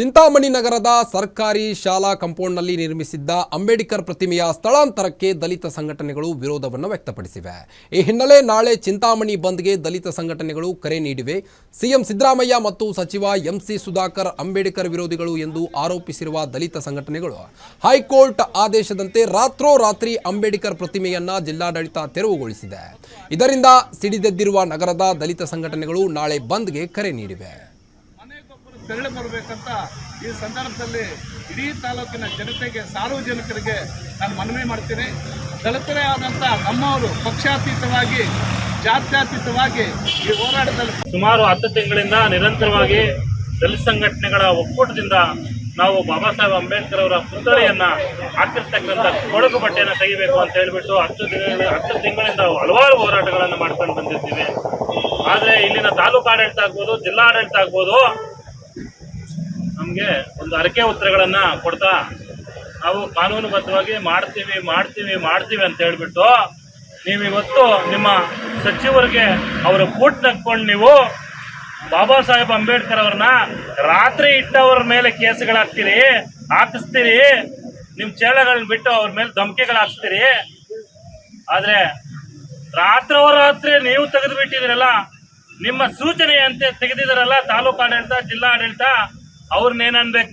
ಚಿಂತಾಮಣಿ ನಗರದ ಸರ್ಕಾರಿ ಶಾಲಾ ಕಾಂಪೌಂಡ್ನಲ್ಲಿ ನಿರ್ಮಿಸಿದ್ದ ಅಂಬೇಡ್ಕರ್ ಪ್ರತಿಮೆಯ ಸ್ಥಳಾಂತರಕ್ಕೆ ದಲಿತ ಸಂಘಟನೆಗಳು ವಿರೋಧವನ್ನು ವ್ಯಕ್ತಪಡಿಸಿವೆ. ಈ ಹಿನ್ನೆಲೆ ನಾಳೆ ಚಿಂತಾಮಣಿ ಬಂದ್ಗೆ ದಲಿತ ಸಂಘಟನೆಗಳು ಕರೆ ನೀಡಿವೆ. ಸಿಎಂ ಸಿದ್ದರಾಮಯ್ಯ ಮತ್ತು ಸಚಿವ ಎಂಸಿ ಸುಧಾಕರ್ ಅಂಬೇಡ್ಕರ್ ವಿರೋಧಿಗಳು ಎಂದು ಆರೋಪಿಸಿರುವ ದಲಿತ ಸಂಘಟನೆಗಳು ಹೈಕೋರ್ಟ್ ಆದೇಶದಂತೆ ರಾತ್ರೋರಾತ್ರಿ ಅಂಬೇಡ್ಕರ್ ಪ್ರತಿಮೆಯನ್ನ ಜಿಲ್ಲಾಡಳಿತ ತೆರವುಗೊಳಿಸಿದೆ. ಇದರಿಂದ ಸಿಡಿದೆದ್ದಿರುವ ನಗರದ ದಲಿತ ಸಂಘಟನೆಗಳು ನಾಳೆ ಬಂದ್ಗೆ ಕರೆ ನೀಡಿವೆ. ತೆರಳಿ ಬರಬೇಕಂತ ಈ ಸಂದರ್ಭದಲ್ಲಿ ಇಡೀ ತಾಲೂಕಿನ ಜನತೆಗೆ, ಸಾರ್ವಜನಿಕರಿಗೆ ನಾನು ಮನವಿ ಮಾಡ್ತೀನಿ. ದಲಿತರೇ ಆದಂಥ ನಮ್ಮವರು ಪಕ್ಷಾತೀತವಾಗಿ, ಜಾತ್ಯತೀತವಾಗಿ ಈ ಹೋರಾಟದಲ್ಲಿ ಸುಮಾರು 10 ತಿಂಗಳಿಂದ ನಿರಂತರವಾಗಿ ದಲಿತ ಸಂಘಟನೆಗಳ ಒಕ್ಕೂಟದಿಂದ ನಾವು ಬಾಬಾ ಸಾಹೇಬ್ ಅಂಬೇಡ್ಕರ್ ಅವರ ಪುತ್ಥಳಿಯನ್ನ ಹಾಕಿರ್ತಕ್ಕಂಥ ಕೊಡಗು ಬಟ್ಟೆಯನ್ನು ತೆಗಿಬೇಕು ಅಂತ ಹೇಳಿಬಿಟ್ಟು 10 ತಿಂಗಳಿಂದ ಹಲವಾರು ಹೋರಾಟಗಳನ್ನು ಮಾಡ್ಕೊಂಡು ಬಂದಿರ್ತೀವಿ. ಆದರೆ ಇಲ್ಲಿನ ತಾಲೂಕು ಆಡಳಿತ ಆಗ್ಬೋದು, ಜಿಲ್ಲಾ ಆಡಳಿತ ಆಗ್ಬೋದು, ನಮಗೆ ಒಂದು ಅರಕೆ ಉತ್ತರಗಳನ್ನ ಕೊಡ್ತಾ ನಾವು ಕಾನೂನುಬದ್ಧವಾಗಿ ಮಾಡ್ತೀವಿ ಅಂತ ಹೇಳ್ಬಿಟ್ಟು ನೀವು ಇವತ್ತು ನಿಮ್ಮ ಸಚಿವರಿಗೆ ಅವರ ಬೂಟ್ ನಕ್ಕೊಂಡು ನೀವು ಬಾಬಾ ಸಾಹೇಬ್ ಅಂಬೇಡ್ಕರ್ ಅವ್ರನ್ನ ರಾತ್ರಿ ಇಟ್ಟವ್ರ ಮೇಲೆ ಹಾಕಿಸ್ತೀರಿ, ನಿಮ್ಮ ಚೇಳಗಳನ್ನ ಬಿಟ್ಟು ಅವ್ರ ಮೇಲೆ ಧಮಕಿಗಳು ಹಾಕ್ಸ್ತೀರಿ. ಆದರೆ ರಾತ್ರಿ ನೀವು ತೆಗೆದು ಬಿಟ್ಟಿದ್ದೀರಲ್ಲ, ನಿಮ್ಮ ಸೂಚನೆಯಂತೆ ತೆಗೆದಿದ್ದಾರಲ್ಲ ತಾಲೂಕು ಆಡಳಿತ, ಜಿಲ್ಲಾ ಆಡಳಿತ, ಅವ್ರನ್ನೇನನ್ಬೇಕು?